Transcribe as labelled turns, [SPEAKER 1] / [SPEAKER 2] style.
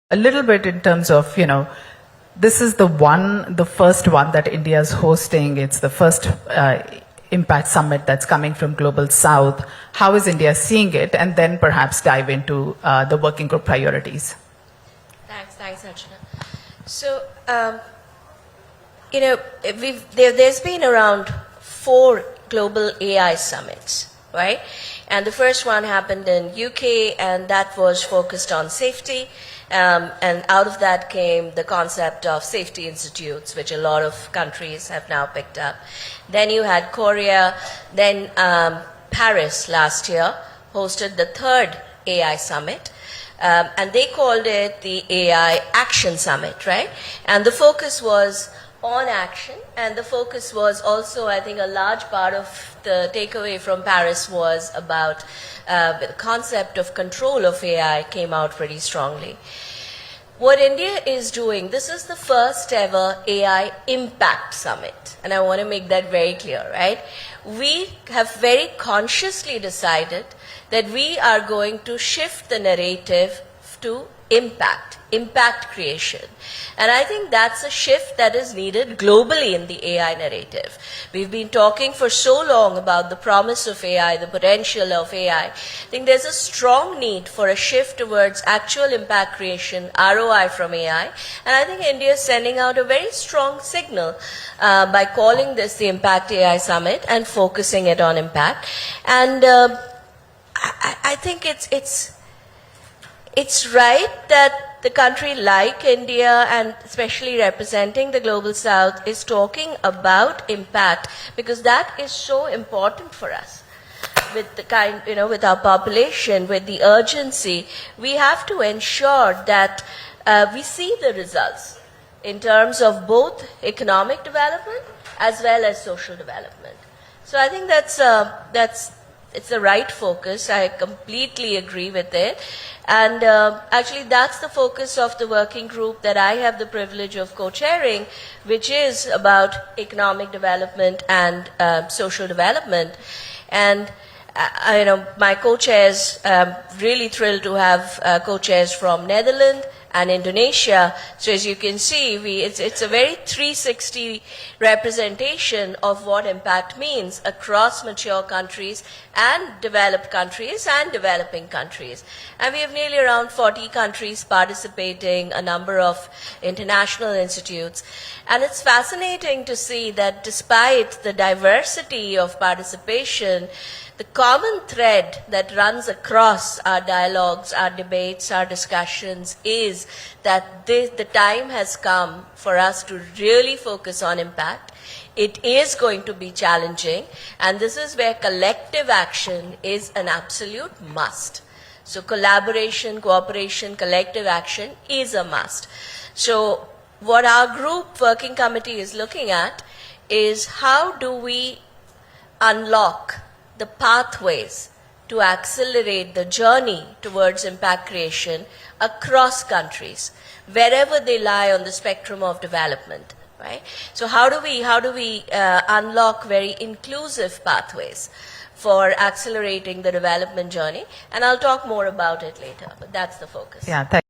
[SPEAKER 1] a little bit in terms of, this is the first one that India is hosting. It's the first impact summit that's coming from Global South. How is India seeing it? And then perhaps dive into the working group priorities.
[SPEAKER 2] Thanks, Archana. So, there's been around 4 global AI summits, right? And the first one happened in UK, and that was focused on safety. And out of that came the concept of safety institutes, which a lot of countries have now picked up. Then you had Korea, then Paris last year hosted the 3rd AI summit. And they called it the AI Action Summit, right? And the focus was on action, and the focus was also, I think, a large part of the takeaway from Paris was about the concept of control of AI came out pretty strongly. What India is doing, this is the first ever AI Impact Summit, and I want to make that very clear, right? We have very consciously decided that we are going to shift the narrative to impact creation. And I think that's a shift that is needed globally in the AI narrative. We've been talking for so long about the promise of AI, the potential of AI. I think there's a strong need for a shift towards actual impact creation, ROI from AI. And I think India is sending out a very strong signal by calling this the Impact AI Summit and focusing it on impact. And I think it's right that the country like India, and especially representing the Global South, is talking about impact, because that is so important for us. With the with our population, with the urgency, we have to ensure that we see the results in terms of both economic development as well as social development. So I think it's the right focus. I completely agree with it. And actually, that's the focus of the working group that I have the privilege of co-chairing, which is about economic development and social development. And my co-chairs, really thrilled to have co-chairs from Netherlands and Indonesia. So as you can see, it's a very 360 representation of what impact means across mature countries and developed countries and developing countries. And we have nearly around 40 countries participating, a number of international institutes. And it's fascinating to see that despite the diversity of participation, the common thread that runs across our dialogues, our debates, our discussions is that the time has come for us to really focus on impact. It is going to be challenging, and this is where collective action is an absolute must. So collaboration, cooperation, collective action is a must. So what our group working committee is looking at is how do we unlock the pathways to accelerate the journey towards impact creation across countries, wherever they lie on the spectrum of development, right? So how do we unlock very inclusive pathways for accelerating the development journey? And I'll talk more about it later, but that's the focus.
[SPEAKER 1] Yeah.